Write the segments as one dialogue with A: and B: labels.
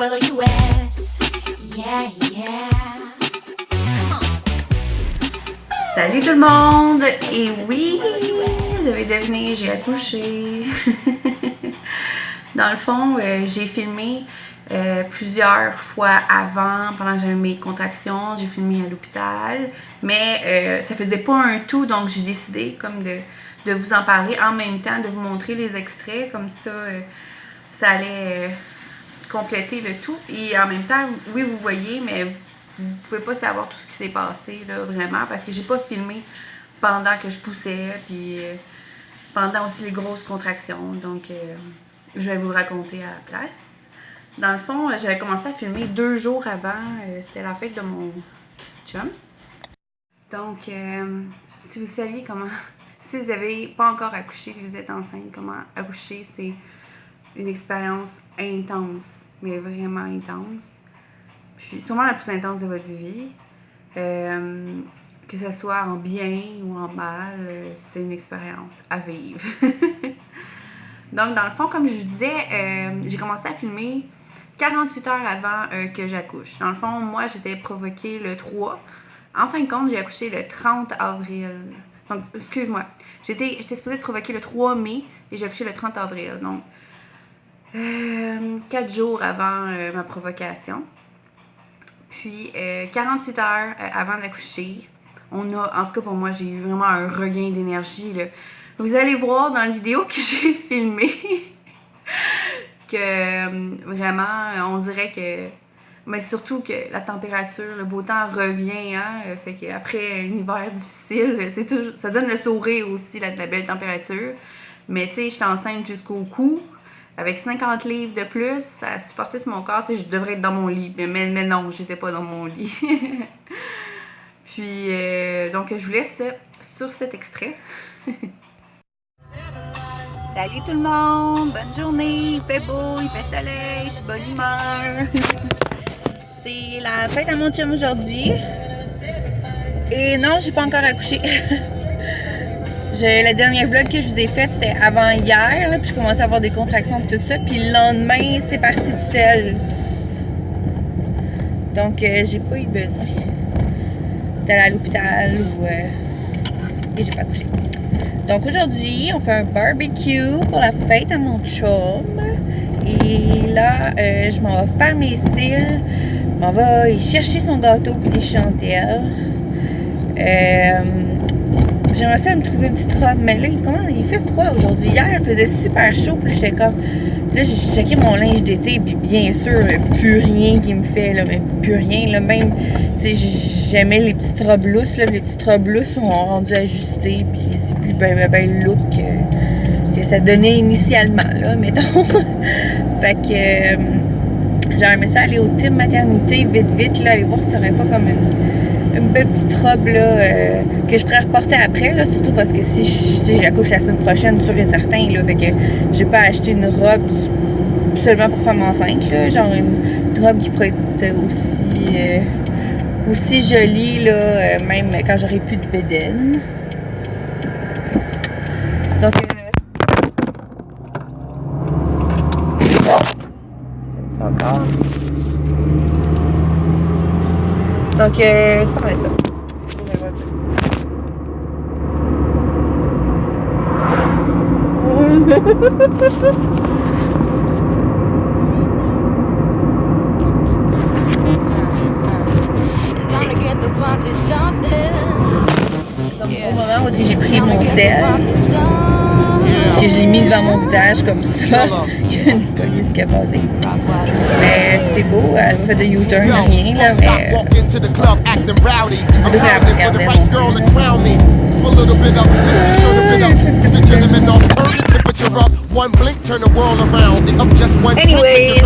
A: well, US. Yeah, yeah.
B: Salut tout le monde! Et oui, vous avez deviné, j'ai accouché. Dans le fond, j'ai filmé plusieurs fois avant, pendant que j'avais mes contractions, j'ai filmé à l'hôpital. Mais ça faisait pas un tout, donc j'ai décidé comme de vous en parler en même temps, de vous montrer les extraits. Comme ça, ça allait compléter le tout. Et en même temps, oui, vous voyez, mais vous pouvez pas savoir tout ce qui s'est passé, là, vraiment, parce que j'ai pas filmé pendant que je poussais, puis pendant aussi les grosses contractions. Donc, je vais vous le raconter à la place. Dans le fond, j'avais commencé à filmer 2 jours avant. C'était la fête de mon chum. Donc, si vous saviez comment... Si vous n'avez pas encore accouché et vous êtes enceinte, comment accoucher, c'est une expérience intense, mais vraiment intense. Puis sûrement la plus intense de votre vie. Que ce soit en bien ou en mal, c'est une expérience à vivre. Donc, dans le fond, comme je vous disais, j'ai commencé à filmer 48 heures avant que j'accouche. Dans le fond, moi, j'étais provoquée le 3. En fin de compte, j'ai accouché le 30 avril. Donc, excuse-moi. J'étais supposée de provoquer le 3 mai et j'ai accouché le 30 avril. Donc, 4 jours avant ma provocation. Puis, 48 heures avant d'accoucher, on a, en tout cas pour moi, j'ai eu vraiment un regain d'énergie, là. Vous allez voir dans la vidéo que j'ai filmée que vraiment, on dirait que... Mais surtout que la température, le beau temps revient, hein. Fait qu'après un hiver difficile, c'est toujours, ça donne le sourire aussi, la belle température. Mais tu sais, j'étais enceinte jusqu'au cou. Avec 50 livres de plus, à supporter sur mon corps, tu sais, je devrais être dans mon lit. Mais non, j'étais pas dans mon lit. Puis, donc, je vous laisse sur cet extrait. Salut tout le monde! Bonne journée! Il fait beau, il fait soleil, je suis bonne humeur. C'est la fête à mon chum aujourd'hui. Et non, j'ai pas encore accouché. La dernière vlog que je vous ai faite, c'était avant hier, là, puis je commençais à avoir des contractions et tout ça, puis le lendemain, c'est parti tout seul. Donc, j'ai pas eu besoin d'aller à l'hôpital ou... et j'ai pas accouché. Donc, aujourd'hui, on fait un barbecue pour la fête à mon chum. Et là, je m'en vais faire mes cils, je m'en vais chercher son gâteau puis des chandelles. J'aimerais ça me trouver une petite robe, mais là, il fait froid aujourd'hui. Hier, il faisait super chaud, puis j'étais comme... Là, j'ai checké mon linge d'été, puis bien sûr, plus rien qui me fait, là, mais plus rien, là, même... Tu sais, j'aimais les petites robes lousses, là, les petites robes lousses sont rendues ajustées, puis c'est plus ben le look que ça donnait initialement, là, mettons. Fait que... j'aurais aimé ça aller au team maternité, vite, là, aller voir si ça aurait pas comme une belle petite robe là, que je pourrais reporter après, là, surtout parce que si j'accouche la semaine prochaine, sûr et certain, là, fait que j'ai pas acheté une robe seulement pour femme enceinte, là, genre une robe qui pourrait être aussi jolie, là, même quand j'aurai plus de bédaine. Donc, encore. Donc, c'est pas mal ça. Donc, au moment où j'ai pris mon sel, que je l'ai mis devant mon visage comme ça, il y a une police qui a passé. Mais tout est beau, elle m'a fait de U-turn, rien là, mais je sais pas si elle me regardait non plus. Anyway.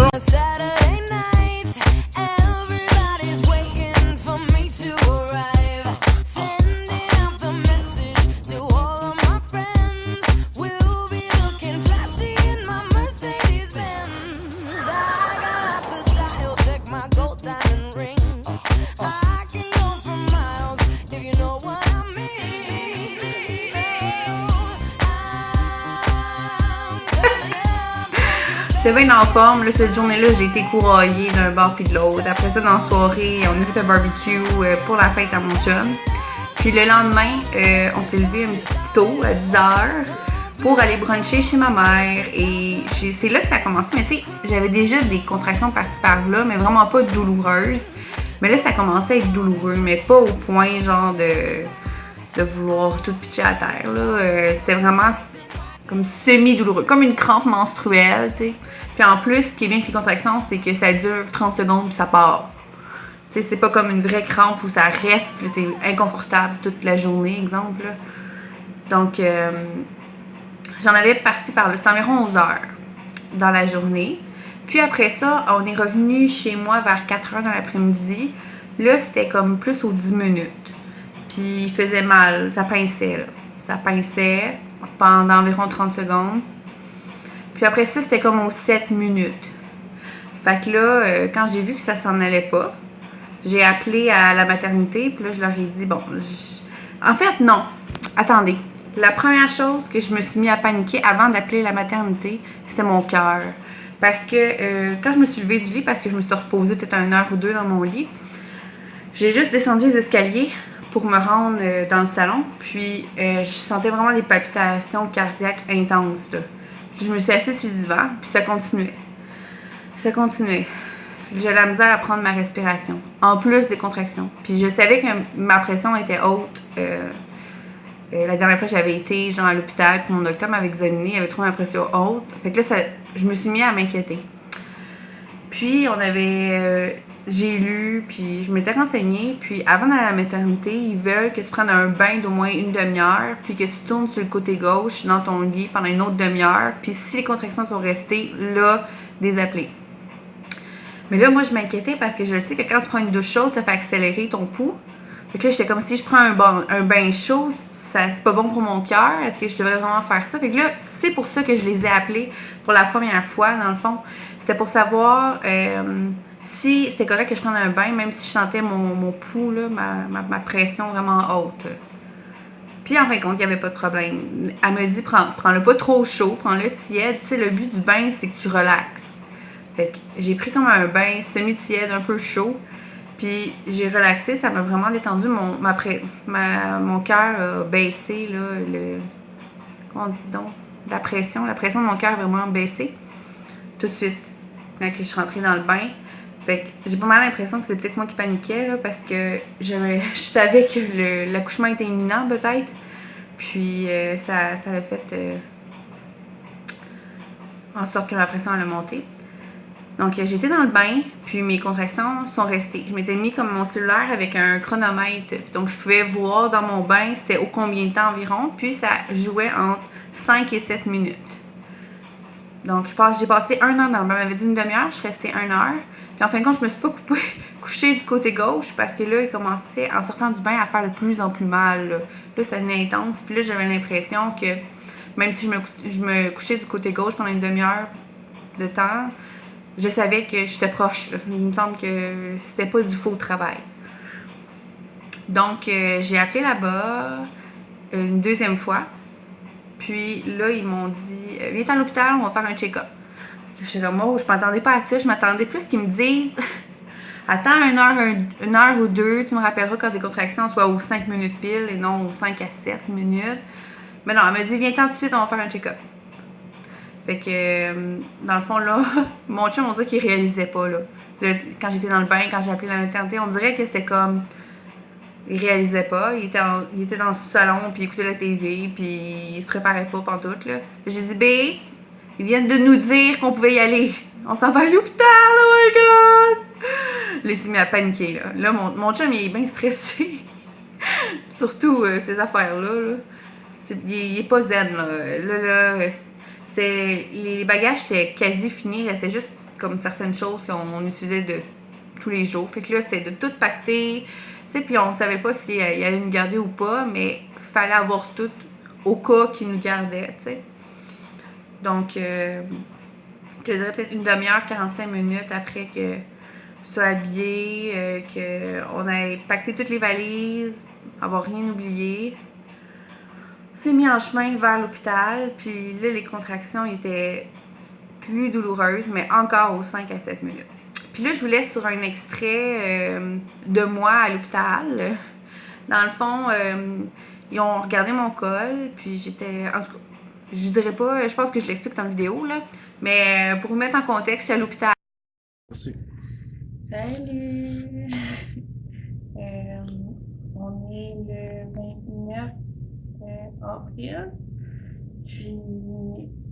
B: j'étais bien en forme. Là, cette journée-là, j'ai été couraillée d'un bar puis de l'autre. Après ça, dans la soirée, on a fait un barbecue pour la fête à mon chum. Puis le lendemain, on s'est levé un petit peu tôt, à 10h, pour aller bruncher chez ma mère. Et c'est là que ça a commencé. Mais tu sais, j'avais déjà des contractions par-ci par-là, mais vraiment pas douloureuses. Mais là, ça commençait à être douloureux, mais pas au point genre de vouloir tout pitcher à terre. C'était vraiment comme semi-douloureux, comme une crampe menstruelle, tu sais. Puis en plus, ce qui est bien avec les contractions, c'est que ça dure 30 secondes puis ça part. Tu sais, c'est pas comme une vraie crampe où ça reste puis t'es inconfortable toute la journée, exemple. Là. Donc, j'en avais par-ci par-là. C'était environ 11 heures dans la journée. Puis après ça, on est revenu chez moi vers 4 heures dans l'après-midi. Là, c'était comme plus aux 10 minutes. Puis il faisait mal, ça pinçait, là. Ça pinçait pendant environ 30 secondes. Puis après ça, c'était comme aux 7 minutes. Fait que là, quand j'ai vu que ça s'en allait pas, j'ai appelé à la maternité. Puis là, je leur ai dit, bon, en fait, non. Attendez. La première chose que je me suis mis à paniquer avant d'appeler la maternité, c'était mon cœur. Parce que quand je me suis levée du lit, parce que je me suis reposée peut-être 1 heure ou 2 dans mon lit, j'ai juste descendu les escaliers pour me rendre dans le salon. Puis je sentais vraiment des palpitations cardiaques intenses. Là. Je me suis assise sur le divan, puis ça continuait. Ça continuait. J'ai la misère à prendre ma respiration, en plus des contractions. Puis je savais que ma pression était haute. La dernière fois, j'avais été genre à l'hôpital, puis mon docteur m'avait examiné, il avait trouvé ma pression haute. Fait que là, je me suis mis à m'inquiéter. Puis, j'ai lu, puis je m'étais renseignée. Puis, avant d'aller à la maternité, ils veulent que tu prennes un bain d'au moins une demi-heure, puis que tu tournes sur le côté gauche dans ton lit pendant une autre demi-heure. Puis, si les contractions sont restées, là, les appeler. Mais là, moi, je m'inquiétais parce que je sais que quand tu prends une douche chaude, ça fait accélérer ton pouls. Fait que là, j'étais comme si je prends un bain chaud, c'est pas bon pour mon cœur. Est-ce que je devrais vraiment faire ça? Fait que là, c'est pour ça que je les ai appelés pour la première fois, dans le fond. C'était pour savoir si c'était correct que je prenne un bain, même si je sentais mon pouls, là, ma pression vraiment haute. Puis en fin de compte, il n'y avait pas de problème. Elle me dit, prends-le pas trop chaud, prends-le tiède. Tu sais, le but du bain, c'est que tu relaxes. Fait que j'ai pris comme un bain semi-tiède, un peu chaud. Puis j'ai relaxé, ça m'a vraiment détendu. Mon cœur a baissé, là, comment on dit donc? La pression de mon cœur a vraiment baissé tout de suite quand je suis rentrée dans le bain. Fait que j'ai pas mal l'impression que c'est peut-être moi qui paniquais, là, parce que je savais que l'accouchement était imminent, peut-être. Puis ça a fait en sorte que ma pression elle a monté. Donc, j'étais dans le bain, puis mes contractions sont restées. Je m'étais mis comme mon cellulaire avec un chronomètre. Donc, je pouvais voir dans mon bain c'était au combien de temps environ. Puis, ça jouait entre 5 et 7 minutes. Donc, j'ai passé 1 heure dans le bain. Elle m'avait dit une demi-heure, je suis restée 1 heure. Puis, en fin de compte, je me suis pas couchée du côté gauche parce que là, il commençait, en sortant du bain, à faire de plus en plus mal. Là, ça devenait intense. Puis là, j'avais l'impression que même si je me couchais du côté gauche pendant une demi-heure de temps, je savais que j'étais proche. Là. Il me semble que c'était pas du faux travail. Donc, j'ai appelé là-bas une deuxième fois. Puis là, ils m'ont dit « Viens à l'hôpital, on va faire un check-up. » J'étais comme « Oh, je m'attendais pas à ça. » Je m'attendais plus qu'ils me disent « Attends 1 heure ou 2, tu me rappelleras quand tes contractions soient aux 5 minutes pile et non aux 5 à 7 minutes. » Mais non, elle m'a dit « Viens-t'en tout de suite, on va faire un check-up. » Fait que, dans le fond, là, mon chum, on dirait qu'il réalisait pas, là. Quand j'étais dans le bain, quand j'ai appelé la maternité, on dirait que c'était comme... Il réalisait pas. Il était dans le sous-salon, puis il écoutait la TV, puis il se préparait pas pantoute, là. J'ai dit, B, ils viennent de nous dire qu'on pouvait y aller. On s'en va à l'hôpital, oh my God! Là, il s'est mis à paniquer, là. Là, mon chum, il est bien stressé. Surtout ces affaires-là, là. Il est pas zen, là. Là, les bagages étaient quasi finis. Là, c'était juste comme certaines choses qu'on utilisait de tous les jours. Fait que là, c'était de tout pacter. Puis on savait pas s'il allait nous garder ou pas, mais il fallait avoir tout au cas qu'il nous gardait, tu sais. Donc, je dirais peut-être une demi-heure, 45 minutes après que je sois habillée, qu'on ait pacté toutes les valises, avoir rien oublié. On s'est mis en chemin vers l'hôpital, puis là, les contractions étaient plus douloureuse, mais encore aux 5 à 7 minutes. Puis là, je vous laisse sur un extrait de moi à l'hôpital. Dans le fond, ils ont regardé mon col, puis j'étais... En tout cas, je dirais pas, je pense que je l'explique dans la vidéo, là. Mais pour vous mettre en contexte, je suis à l'hôpital.
C: Merci.
B: Salut! On est le 29 avril. Puis,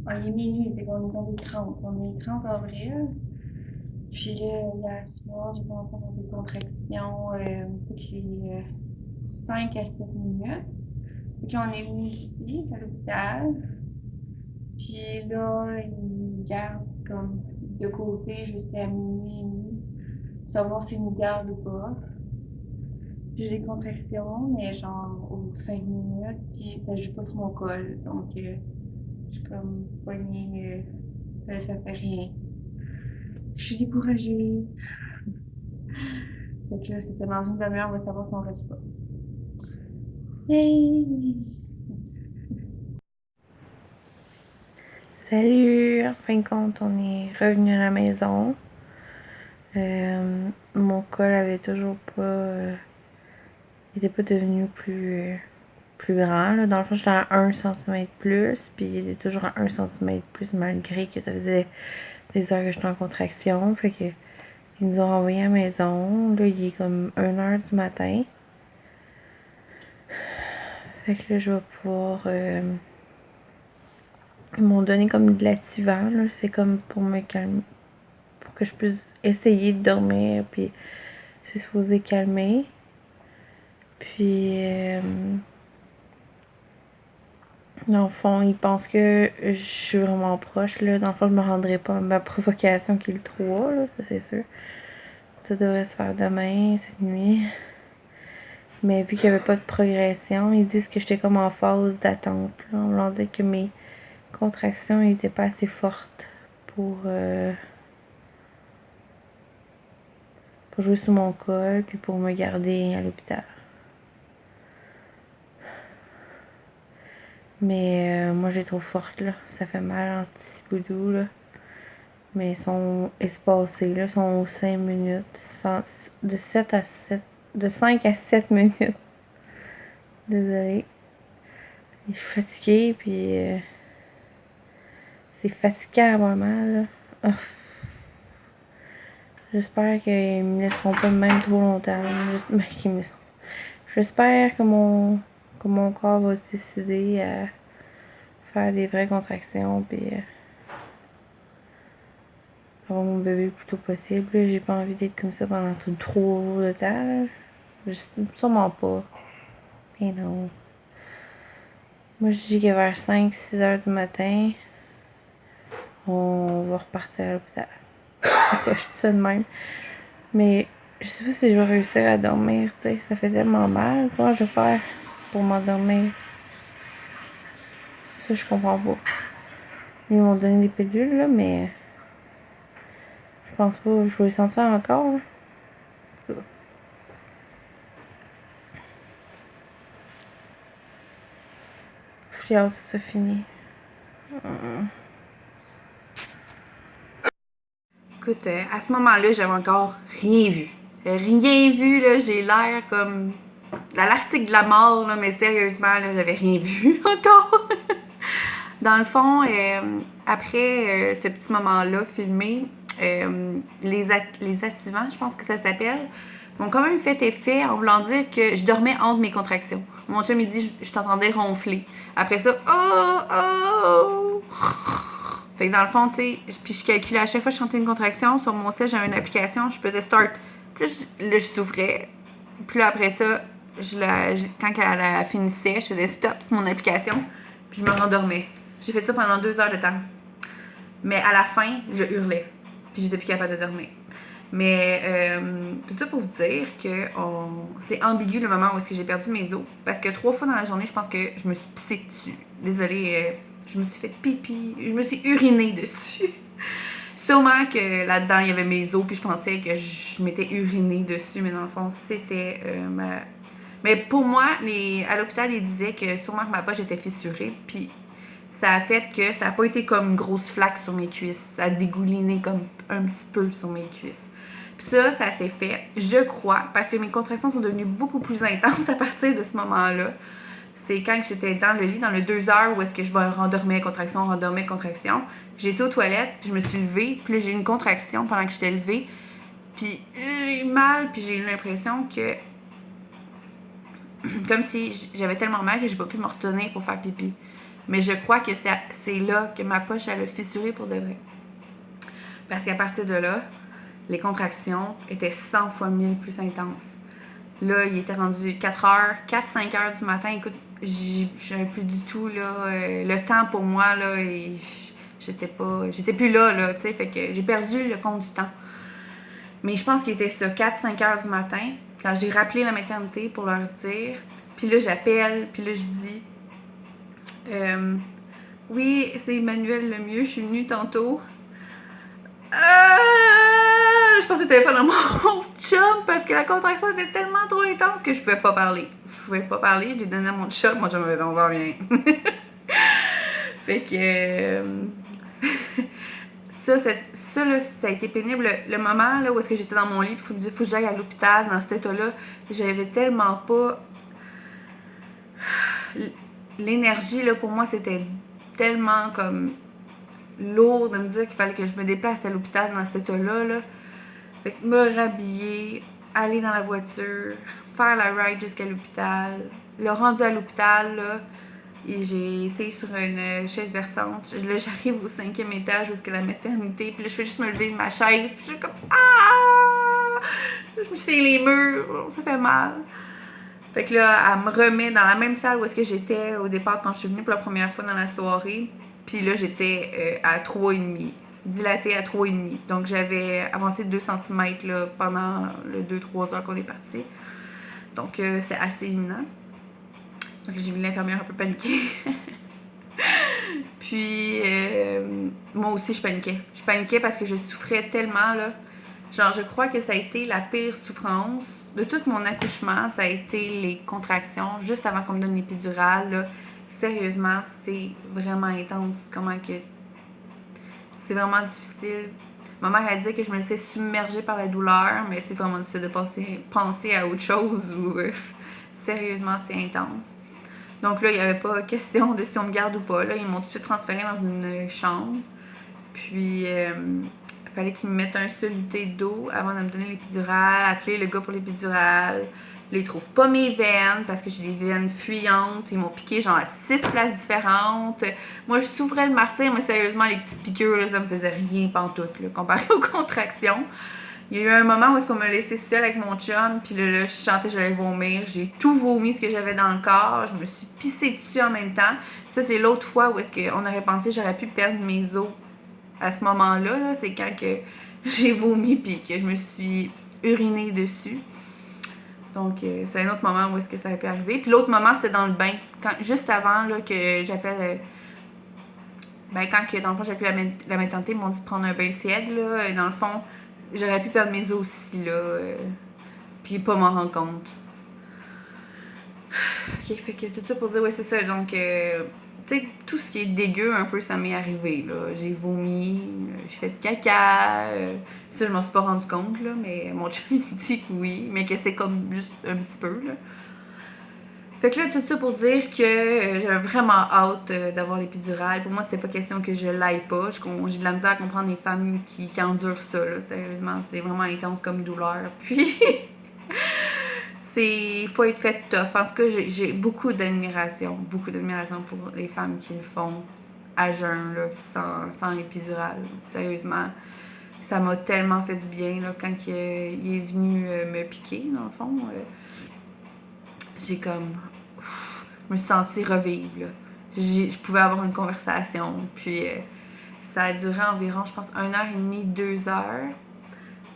B: il est minuit, fait qu'on est tombé le 30. On est le 30 avril. Puis là, hier soir, j'ai commencé à avoir des contractions toutes les 5 à 7 minutes. Fait que là, on est venu ici, à l'hôpital. Puis là, ils gardent comme de côté jusqu'à minuit et demi. Savoir s'ils nous gardent ou pas. J'ai des contractions, mais genre aux 5 minutes, puis ça joue pas sur mon col. Donc, je suis comme poignée, ça fait rien. Je suis découragée. Donc là, c'est ça, dans une demi-heure, on va savoir si on reste ou pas. Hey! Salut! En fin de compte, on est revenu à la maison. Mon col avait toujours pas... il était pas devenu plus grand. Là. Dans le fond, j'étais à 1 cm plus, puis il était toujours à 1 cm plus malgré que ça faisait des heures que j'étais en contraction. Fait que ils nous ont renvoyés à la maison. Là, il est comme 1h du matin. Fait que là, je vais pouvoir... ils m'ont donné comme de l'Ativan, là. C'est comme pour me calmer. Pour que je puisse essayer de dormir, puis c'est supposé calmer. Puis... dans le fond, ils pensent que je suis vraiment proche, là. Dans le fond, je me rendrai pas à ma provocation qui est le 3, là, ça c'est sûr. Ça devrait se faire demain, cette nuit. Mais vu qu'il n'y avait pas de progression, ils disent que j'étais comme en phase d'attente, là. On leur dit que mes contractions n'étaient pas assez fortes pour jouer sur mon col, puis pour me garder à l'hôpital. Mais moi, j'ai trop forte, là. Ça fait mal en petit boudou, là. Mais ils sont espacés, là. Ils sont aux 5 minutes. De 5 à 7 minutes. Désolée. Je suis fatiguée, puis... c'est fatigant à avoir mal, là. Oh. J'espère qu'ils me laisseront pas de même trop longtemps. J'espère que mon corps va se décider à faire des vraies contractions, puis avoir mon bébé le plus tôt possible. J'ai pas envie d'être comme ça pendant trop jours de temps. Sûrement pas. Mais non. Moi, je dis que vers 5-6 heures du matin, on va repartir à l'hôpital. Je dis ça de même. Mais je sais pas si je vais réussir à dormir, tu sais. Ça fait tellement mal. Comment je vais faire pour m'endormir? Ça, je comprends pas. Ils m'ont donné des pilules, là, mais... je pense pas que je vais les sentir encore, là. J'ai hâte que ça finisse. Écoute, à ce moment-là, j'avais encore rien vu. Rien vu, là. J'ai l'air comme l'article de la mort, là, mais sérieusement, là, j'avais rien vu encore. Dans le fond, après ce petit moment-là filmé, les activants, je pense que ça s'appelle, m'ont quand même fait effet en voulant dire que je dormais entre mes contractions. Mon chum, il dit, je t'entendais ronfler. Après ça, oh! Fait que dans le fond, tu sais, puis je calculais à chaque fois que je sentais une contraction, sur mon sel, j'avais une application, je faisais start. Puis là, je souffrais. Puis là, après ça, quand elle finissait, je faisais stop sur mon application, puis je me rendormais. J'ai fait ça pendant 2 heures de temps. Mais à la fin, je hurlais. Puis j'étais plus capable de dormir. Mais tout ça pour vous dire que c'est ambigu le moment où est-ce que j'ai perdu mes os. Parce que 3 fois dans la journée, je pense que je me suis pissée dessus. Désolée, je me suis fait pipi. Je me suis urinée dessus. Sûrement que là-dedans, il y avait mes os. Puis je pensais que je m'étais urinée dessus. Mais dans le fond, c'était ma... Mais pour moi, à l'hôpital, ils disaient que sûrement que ma poche était fissurée. Puis ça a fait que ça n'a pas été comme une grosse flaque sur mes cuisses. Ça a dégouliné comme un petit peu sur mes cuisses. Puis ça s'est fait, je crois, parce que mes contractions sont devenues beaucoup plus intenses à partir de ce moment-là. C'est quand j'étais dans le lit, dans le 2 heures où est-ce que je me rendormais, contraction, rendormais, contraction. J'étais aux toilettes, puis je me suis levée, puis là, j'ai eu une contraction pendant que j'étais levée. Puis j'ai eu mal, puis j'ai eu l'impression que... comme si j'avais tellement mal que j'ai pas pu me retenir pour faire pipi. Mais je crois que c'est là que ma poche, elle a fissuré pour de vrai. Parce qu'à partir de là, les contractions étaient 100 fois 1000 plus intenses. Là, il était rendu 4-5 heures du matin. Écoute, j'avais plus du tout là, le temps pour moi, là, et j'étais plus là, tu sais, fait que j'ai perdu le compte du temps. Mais je pense qu'il était ça, 4-5 heures du matin, quand j'ai rappelé la maternité pour leur dire, puis là, j'appelle, puis là, je dis, oui, c'est Emmanuel Lemieux, je suis venue tantôt. Je passais le téléphone à mon chum parce que la contraction était tellement trop intense que je pouvais pas parler. J'ai donné à mon chum m'avait dit on va rien. Fait que ça là, ça a été pénible. Le moment là, où est-ce que j'étais dans mon lit, il faut que j'aille à l'hôpital dans cet état-là, j'avais tellement pas l'énergie là, pour moi c'était tellement comme lourd de me dire qu'il fallait que je me déplace à l'hôpital dans cet état-là. Là. Fait que me rhabiller, aller dans la voiture, faire la ride jusqu'à l'hôpital. Le rendu à l'hôpital, là, et j'ai été sur une chaise berçante. Là, j'arrive au 5e étage jusqu'à la maternité. Puis là, je fais juste me lever de ma chaise. Puis je suis comme ah! Je me suis les murs, ça fait mal. Fait que là, elle me remet dans la même salle où est-ce que j'étais au départ quand je suis venue pour la première fois dans la soirée. Puis là, j'étais à 3,5, dilatée à 3,5. Donc, j'avais avancé de 2 cm là, pendant les 2-3 heures qu'on est parti. Donc, c'est assez imminent. Donc, j'ai vu l'infirmière un peu paniquer. Puis, moi aussi, je paniquais. Je paniquais parce que je souffrais tellement, là. Genre, je crois que ça a été la pire souffrance de tout mon accouchement. Ça a été les contractions juste avant qu'on me donne l'épidurale, là. Sérieusement, c'est vraiment intense. Comment que... c'est vraiment difficile. Ma mère a dit que je me laissais submerger par la douleur, mais c'est vraiment difficile de penser à autre chose ou... sérieusement, c'est intense. Donc là, il n'y avait pas question de si on me garde ou pas. Là, ils m'ont tout de suite transférée dans une chambre. Puis, il fallait qu'ils me mettent un soluté d'eau avant de me donner l'épidurale, appeler le gars pour l'épidurale. Là, ils trouvent pas mes veines parce que j'ai des veines fuyantes. Ils m'ont piqué genre à 6 places différentes. Moi, je souffrais le martyre, mais sérieusement, les petites piqûres, là, ça me faisait rien pantoute, là, comparé aux contractions. Il y a eu un moment où est-ce qu'on m'a laissé seule avec mon chum, puis là, je chantais, j'allais vomir. J'ai tout vomi ce que j'avais dans le corps. Je me suis pissée dessus en même temps. Ça, c'est l'autre fois où est-ce qu'on aurait pensé que j'aurais pu perdre mes os. À ce moment-là, là, c'est quand que j'ai vomi puis que je me suis urinée dessus. Donc, c'est un autre moment où est-ce que ça aurait pu arriver. Puis l'autre moment, c'était dans le bain. Juste avant là, que j'appelle... quand que, dans le fond, j'ai appelé la maternité, ils m'ont dit de prendre un bain tiède. Là, dans le fond, j'aurais pu perdre mes os aussi, là. Puis pas m'en rendre compte. Ok, fait que tout ça pour dire, ouais, c'est ça. Donc, tu sais, tout ce qui est dégueu, un peu, ça m'est arrivé, là. J'ai vomi, j'ai fait de caca. Ça, je m'en suis pas rendu compte, là, mais mon chum, il me dit que oui, mais que c'était comme juste un petit peu, là. Fait que là, tout ça pour dire que j'avais vraiment hâte d'avoir l'épidurale. Pour moi, c'était pas question que je l'aille pas. J'ai de la misère à comprendre les femmes qui endurent ça, là. Sérieusement, c'est vraiment intense comme douleur. Puis, faut être fait tough. En tout cas, j'ai beaucoup d'admiration pour les femmes qui le font à jeun, là, sans l'épidurale. Sérieusement, ça m'a tellement fait du bien, là, quand il est venu me piquer, dans le fond. J'ai comme... je me suis sentie revivre, là. Je pouvais avoir une conversation. Puis, ça a duré environ, je pense, 1h30, 2 heures.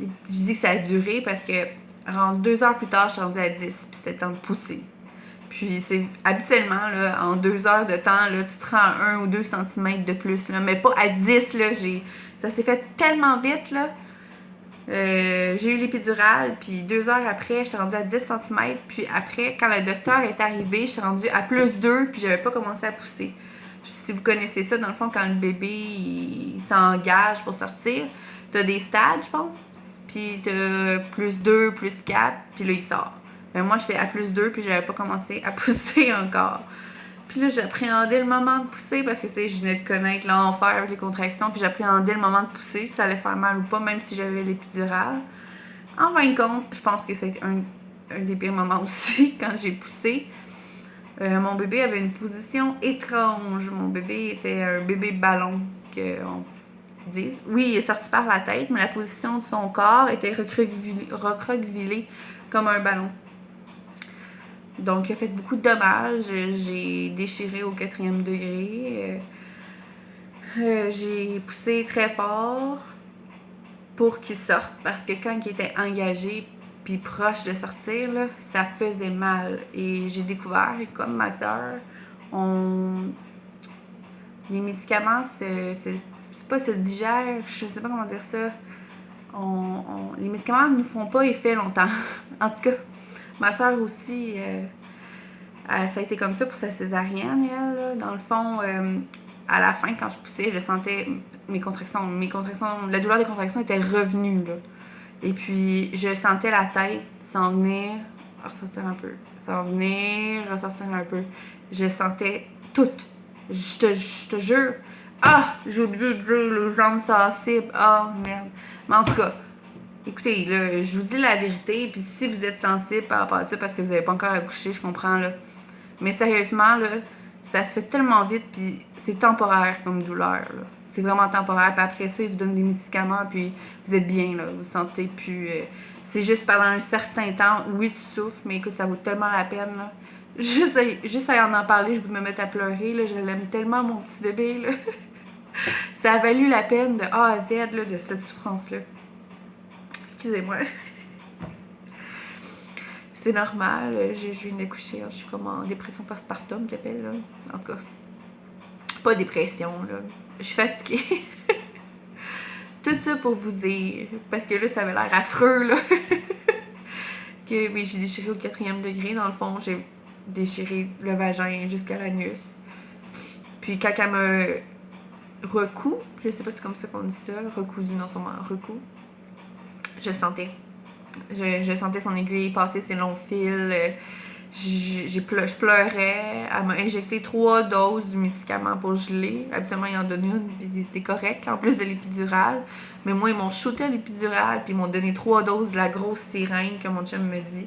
B: Je dis que ça a duré parce que 2 heures plus tard, je suis rendue à 10, puis c'était le temps de pousser. Puis c'est habituellement, là, en 2 heures de temps, là, tu te rends 1 ou 2 cm de plus, là, mais pas à 10, là, ça s'est fait tellement vite, là. J'ai eu l'épidurale, puis 2 heures après, j'étais rendue à 10 cm, puis après, quand le docteur est arrivé, j'étais rendue à plus 2, puis j'avais pas commencé à pousser. Si vous connaissez ça, dans le fond, quand le bébé il s'engage pour sortir, t'as des stades, je pense. Puis t'as +2, +4, puis là, il sort. Mais moi, j'étais à +2, puis j'avais pas commencé à pousser encore. Puis là, j'appréhendais le moment de pousser parce que, tu sais, je venais de connaître l'enfer avec les contractions, puis j'appréhendais le moment de pousser, si ça allait faire mal ou pas, même si j'avais l'épidurale. En fin de compte, je pense que c'était un des pires moments aussi, quand j'ai poussé. Mon bébé avait une position étrange. Mon bébé était un bébé ballon, qu'on dise. Oui, il est sorti par la tête, mais la position de son corps était recroquevillée comme un ballon. Donc, il a fait beaucoup de dommages. J'ai déchiré au 4e degré. J'ai poussé très fort pour qu'il sorte parce que quand il était engagé puis proche de sortir, là, ça faisait mal. Et j'ai découvert, comme ma soeur, les médicaments c'est pas se digèrent, je sais pas comment dire ça. Les médicaments ne nous font pas effet longtemps. En tout cas, ma soeur aussi, ça a été comme ça pour sa césarienne, elle. Là. Dans le fond, à la fin, quand je poussais, je sentais mes contractions, la douleur des contractions était revenue, là. Et puis, je sentais la tête s'en venir, ressortir un peu. S'en venir, ressortir un peu. Je sentais tout. Je te jure. Ah! J'ai oublié de dire les jambes sensibles. Ah, merde. Mais en tout cas, écoutez, là, je vous dis la vérité. Puis si vous êtes sensible par rapport à ça parce que vous n'avez pas encore accouché, je comprends, là. Mais sérieusement, là, ça se fait tellement vite. Puis c'est temporaire comme douleur, là. C'est vraiment temporaire. Puis après ça, ils vous donnent des médicaments, puis vous êtes bien, là. Vous sentez plus... c'est juste pendant un certain temps. Oui, tu souffres, mais écoute, ça vaut tellement la peine, là. Juste à en parler, je peux me mettre à pleurer, là. Je l'aime tellement, mon petit bébé, là. Ça a valu la peine de A à Z, là, de cette souffrance-là. Excusez-moi. C'est normal. Je viens d'accoucher. Je suis comme en dépression postpartum, qu'ils appellent, là. En tout cas, pas dépression, là. Je suis fatiguée. Tout ça pour vous dire, parce que là, ça avait l'air affreux, là. Que oui, j'ai déchiré au 4e degré. Dans le fond, j'ai déchiré le vagin jusqu'à l'anus. Puis quand elle me recoue, je sais pas si c'est comme ça qu'on dit ça, recousu, non, sûrement recoue, je sentais. Je sentais son aiguille passer ses longs fils. Je pleurais. Elle m'a injecté 3 doses du médicament pour geler. Habituellement, il en donne une, puis c'était correct, en plus de l'épidurale. Mais moi, ils m'ont shooté à l'épidurale, puis ils m'ont donné 3 doses de la grosse sirène que mon chum me dit.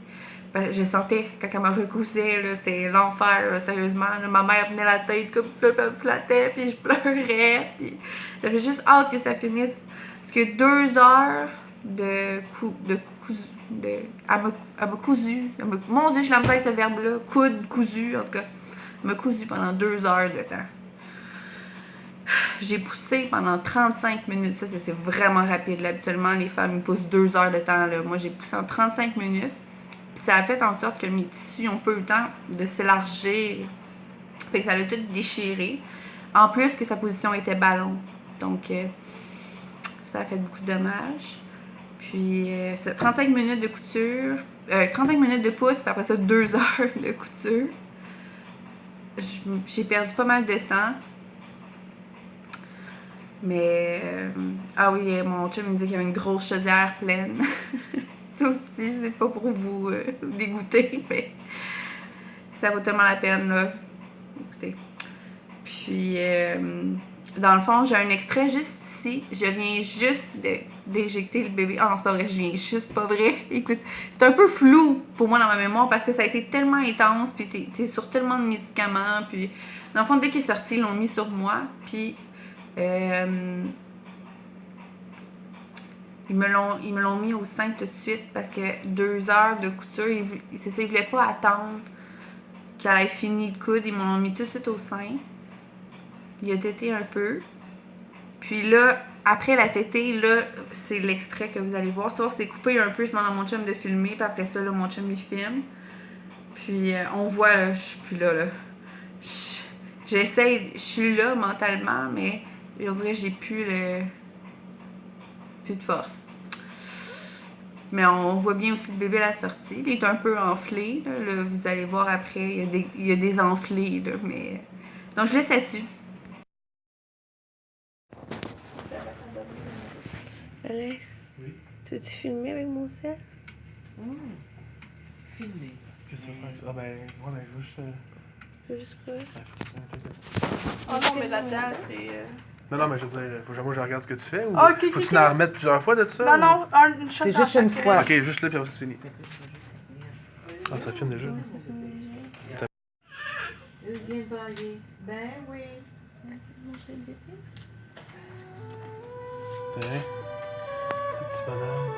B: Je sentais, quand elle me recousait, là, c'est l'enfer, là, sérieusement. Là, ma mère tenait la tête comme ça, puis elle me flattait, puis je pleurais. Puis j'avais juste hâte que ça finisse. Parce que 2 heures elle m'a cousu. Mon Dieu, je l'aime pas avec ce verbe-là. Cousu, en tout cas. Elle m'a cousu pendant 2 heures de temps. J'ai poussé pendant 35 minutes. Ça, c'est vraiment rapide. Là, habituellement, les femmes ils poussent 2 heures de temps. Là. Moi, j'ai poussé en 35 minutes. Puis ça a fait en sorte que mes tissus ont pas eu le temps de s'élargir. Fait que ça l'a tout déchiré. En plus que sa position était ballon. Donc, ça a fait beaucoup de dommages. Puis, 35 minutes de couture, 35 minutes de pouce, puis après ça, 2 heures de couture. J'ai perdu pas mal de sang. Mais, ah oui, mon chum me disait qu'il y avait une grosse chaudière pleine. Ça aussi, c'est pas pour vous dégoûter, mais ça vaut tellement la peine, là. Écoutez. Puis, dans le fond, j'ai un extrait juste ici. Je viens juste d'éjecter le bébé. Ah non, c'est pas vrai, je viens juste pas vrai. Écoute, c'est un peu flou pour moi dans ma mémoire parce que ça a été tellement intense, puis t'es sur tellement de médicaments, puis dans le fond, dès qu'il est sorti, ils l'ont mis sur moi, puis ils me l'ont mis au sein tout de suite parce que 2 heures de couture, c'est ça, ils voulaient pas attendre qu'elle ait fini de coudre, ils m'ont mis tout de suite au sein. Il a tété un peu. Puis là, après la tétée, là, c'est l'extrait que vous allez voir. C'est coupé un peu, je demande à mon chum de filmer, puis après ça, là, mon chum, il filme. Puis on voit, là, je suis plus là, là. J'essaie, je suis là mentalement, mais on dirait que j'ai plus de force. Mais on voit bien aussi le bébé à la sortie. Il est un peu enflé, là, vous allez voir après, il y a des enflés, là, mais... Donc je laisse là-dessus.
C: Alex,
D: Oui.
C: tu veux-tu filmer avec mon sel?
D: Filmer. Qu'est-ce que tu veux faire? Ah ben, ouais, ben, je veux juste.
C: Tu veux juste quoi?
D: Ah
C: non, mais là-dedans, c'est...
D: Non, mais je veux dire, faut jamais que je regarde ce que tu fais ou
C: Ah, ok,
D: faut-tu
C: ok.
D: en remettre plusieurs fois de ça?
C: Non,
D: ou-
C: non, une shot
E: C'est
C: dans
E: juste une
C: chaque-
E: fois.
D: Ok, juste là, puis après c'est fini. Ah, ça filme déjà.
E: Ben oui.
D: T'es vrai? Un petit bonhomme.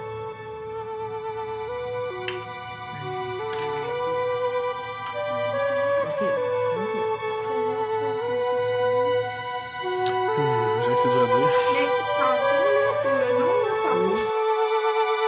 D: Je dirais que c'est dur à dire.
C: Mais tantôt, là, pour le nom, là, tantôt,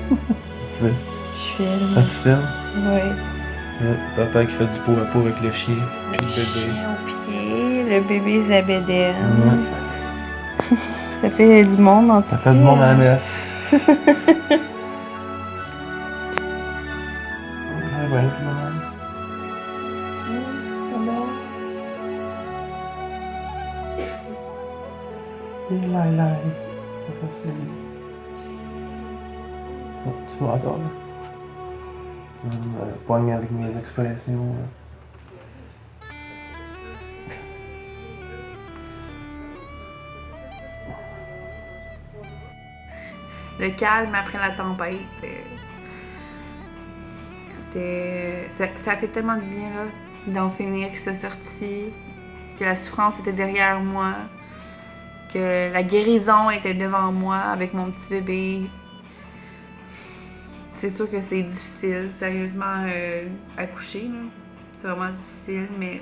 D: Tu fais?
C: je filme.
D: Ah, tu filmes?
C: Oui.
D: Papa qui fait du pot à pot avec le chien. Puis le bébé.
C: Chien au pied, le bébé Zabédène. Ça fait du monde en
D: Ça fait du monde à la messe. Ouais, ben, du monde. Là. C'est facile. Oh, tu vois encore là. Pogne avec mes expressions. Là.
B: Le calme après la tempête. Ça fait tellement du bien là, d'en finir, qu'il soit sorti, que la souffrance était derrière moi, que la guérison était devant moi avec mon petit bébé. C'est sûr que c'est difficile, sérieusement, accoucher, là. C'est vraiment difficile, mais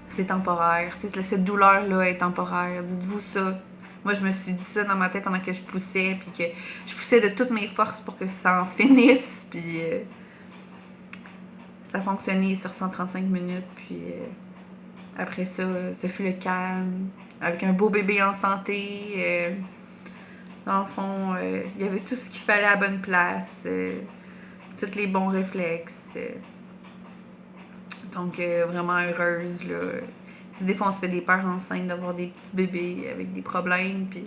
B: c'est temporaire. Tu sais, cette douleur-là est temporaire. Dites-vous ça. Moi, je me suis dit ça dans ma tête pendant que je poussais, puis que je poussais de toutes mes forces pour que ça en finisse, puis ça a fonctionné sur 135 minutes, puis après ça, ce fut le calme, avec un beau bébé en santé. Dans le fond, il y avait tout ce qu'il fallait à la bonne place, tous les bons réflexes. Donc, vraiment heureuse, là. Des fois, on se fait des peurs enceintes d'avoir des petits bébés avec des problèmes, puis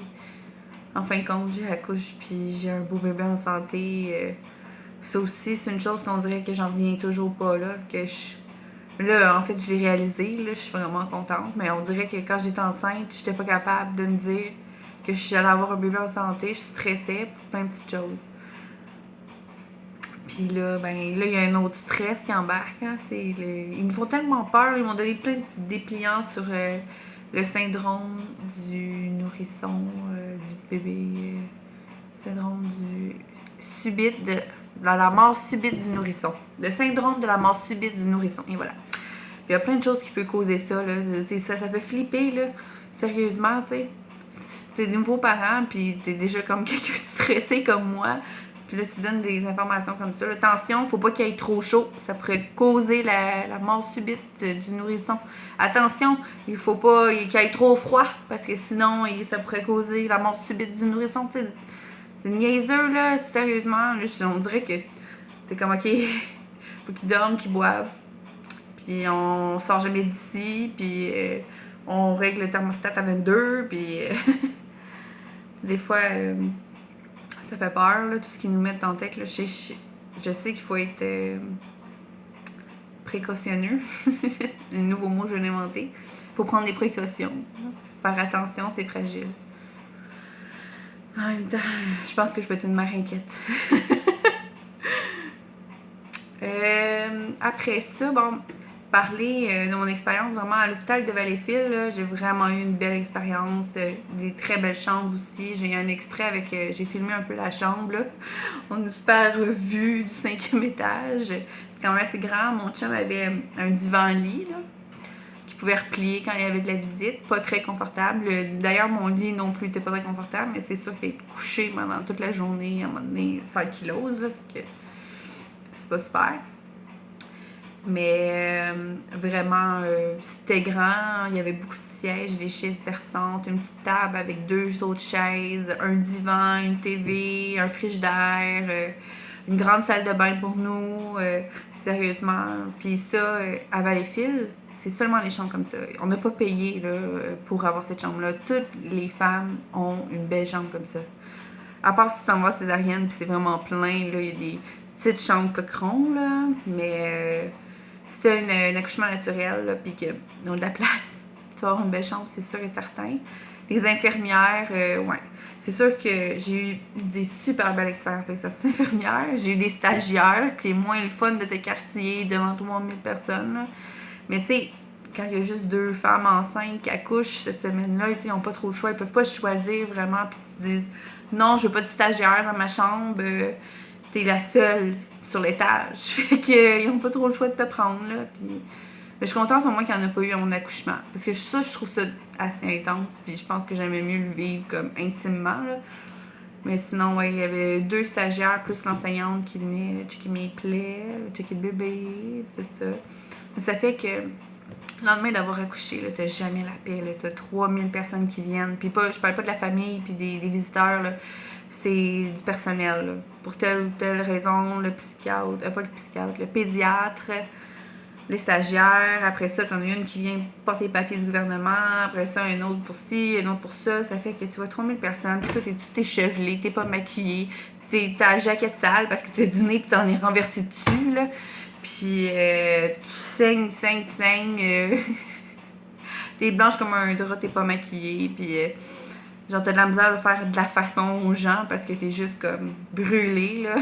B: en fin de compte, j'ai accouché, puis j'ai un beau bébé en santé. Ça aussi, c'est une chose qu'on dirait que j'en reviens toujours pas, là, Là, en fait, je l'ai réalisé, là, je suis vraiment contente, mais on dirait que quand j'étais enceinte, j'étais pas capable de me dire que j'allais avoir un bébé en santé, je stressais pour plein de petites choses. Puis là, ben, là, il y a un autre stress qui embarque. Hein, ils me font tellement peur. Ils m'ont donné plein de dépliants sur le syndrome du nourrisson, du bébé. Syndrome du subite de la mort subite du nourrisson. Le syndrome de la mort subite du nourrisson. Et voilà. Puis il y a plein de choses qui peuvent causer ça. Là. Ça fait flipper, là. Sérieusement, tu sais. Si t'es des nouveaux parents, puis t'es déjà comme quelqu'un de stressé comme moi. Puis là, tu donnes des informations comme ça. Attention, faut pas qu'il y ait trop chaud. Ça pourrait causer la mort subite du nourrisson. Attention, il faut pas qu'il y ait trop froid. Parce que sinon, ça pourrait causer la mort subite du nourrisson. T'sais. C'est niaiseux, là. Sérieusement, là, on dirait que t'es comme, OK, faut qu'ils dorment, qu'ils boivent. Puis on sort jamais d'ici. Puis on règle le thermostat à 22. Puis des fois... ça fait peur, là, tout ce qu'ils nous mettent en tête. Là. Je sais qu'il faut être précautionneux. C'est un nouveau mot que je viens d'inventer. Il faut prendre des précautions. Faire attention, c'est fragile. En même temps, je pense que je peux être une mère inquiète. Après ça, bon, parler de mon expérience vraiment à l'hôpital de Valleyfield, là, j'ai vraiment eu une belle expérience, des très belles chambres aussi. J'ai un extrait avec, j'ai filmé un peu la chambre, là. On a super vue du 5e étage. C'est quand même assez grand. Mon chum avait un divan-lit, là, qui pouvait replier quand il y avait de la visite. Pas très confortable. D'ailleurs, mon lit non plus n'était pas très confortable, mais c'est sûr qu'il est couché pendant toute la journée, à un moment donné, faire kilose, là, fait que c'est pas super. Mais vraiment, c'était grand, il y avait beaucoup de sièges, des chaises perçantes, une petite table avec 2 autres chaises, un divan, une TV, un frigidaire, une grande salle de bain pour nous, sérieusement. Puis ça, à Valleyfield, c'est seulement les chambres comme ça. On n'a pas payé là, pour avoir cette chambre-là. Toutes les femmes ont une belle chambre comme ça. À part si tu s'en vas césarienne, puis c'est vraiment plein, là, il y a des petites chambres coquerons, là, mais... si tu as un accouchement naturel, puis qu'ils ont de la place, tu vas avoir une belle chambre, c'est sûr et certain. Les infirmières, ouais. C'est sûr que j'ai eu des super belles expériences avec certaines infirmières. J'ai eu des stagiaires, qui est moins le fun de t'écartiller devant 3000 personnes. Là. Mais tu sais, quand il y a juste 2 femmes enceintes qui accouchent cette semaine-là, ils n'ont pas trop le choix. Ils peuvent pas choisir vraiment, puis tu dises non, je veux pas de stagiaire dans ma chambre, t'es la seule sur l'étage. Fait qu'ils n'ont pas trop le choix de te prendre, là. Puis... mais je suis contente au moins qu'il n'y en a pas eu à mon accouchement. Parce que ça, je trouve ça assez intense. Puis je pense que j'aimais mieux le vivre comme intimement, là. Mais sinon, ouais, il y avait 2 stagiaires plus l'enseignante qui venait checker mes plaies, checker le bébé, tout ça. Mais ça fait que le lendemain d'avoir accouché, là, t'as jamais la paix, là. T'as 3000 personnes qui viennent. Puis pas, je parle pas de la famille puis des visiteurs, là. C'est du personnel, là. Pour telle ou telle raison, le psychiatre, pas le psychiatre, le pédiatre, les stagiaires, après ça, t'en as une qui vient porter les papiers du gouvernement, après ça, un autre pour ci, un autre pour ça, ça fait que tu vois 3000 personnes, puis toi, t'es chevelé, t'es pas maquillé, t'as la jaquette sale parce que t'as dîné pis t'en es renversé dessus, là, puis tu saignes, t'es blanche comme un drap, t'es pas maquillée, puis... genre, t'as de la misère de faire de la façon aux gens parce que t'es juste comme brûlée, là.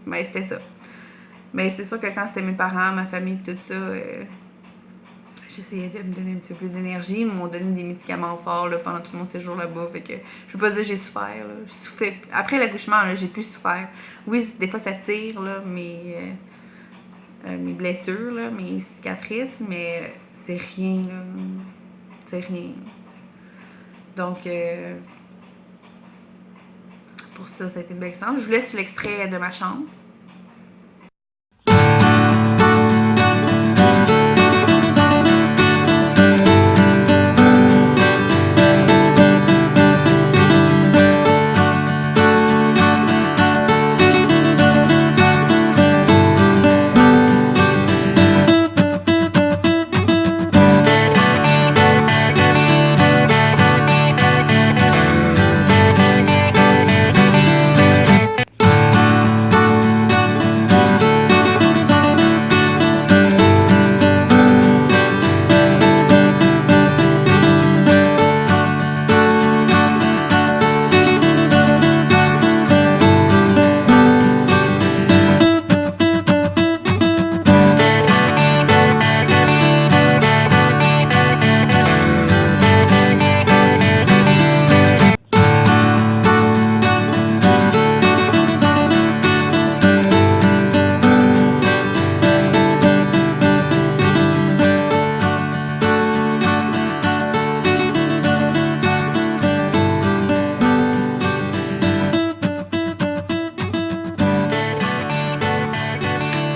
B: Mais c'était ça. Mais c'est sûr que quand c'était mes parents, ma famille, tout ça, j'essayais de me donner un petit peu plus d'énergie. Ils m'ont donné des médicaments forts là, pendant tout mon séjour là-bas. Fait que je peux pas dire que j'ai souffert. Là. J'ai souffert. Après l'accouchement, là, j'ai plus souffert. Oui, des fois ça tire, là, mes blessures, là, mes cicatrices, mais c'est rien, là. C'est rien. Donc, pour ça, ça a été une belle expérience. Je vous laisse l'extrait de ma chambre.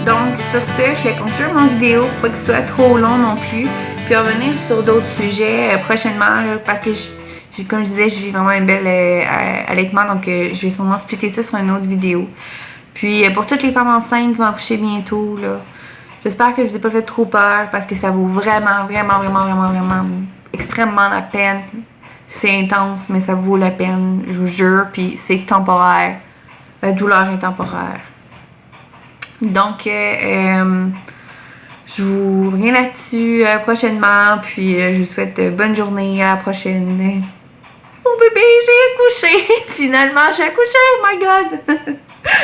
B: Donc, sur ce, je vais conclure mon vidéo pour pas qu'il soit trop long non plus. Puis revenir sur d'autres sujets prochainement, là, parce que, comme je disais, je vis vraiment un bel allaitement. Donc, je vais sûrement splitter ça sur une autre vidéo. Puis, pour toutes les femmes enceintes qui vont accoucher bientôt, là, j'espère que je vous ai pas fait trop peur parce que ça vaut vraiment extrêmement la peine. C'est intense, mais ça vaut la peine, je vous jure. Puis, c'est temporaire. La douleur est temporaire. Donc, je vous reviens là-dessus prochainement. Puis, je vous souhaite bonne journée. À la prochaine. Oh bébé, j'ai accouché! Finalement, j'ai accouché! Oh my god!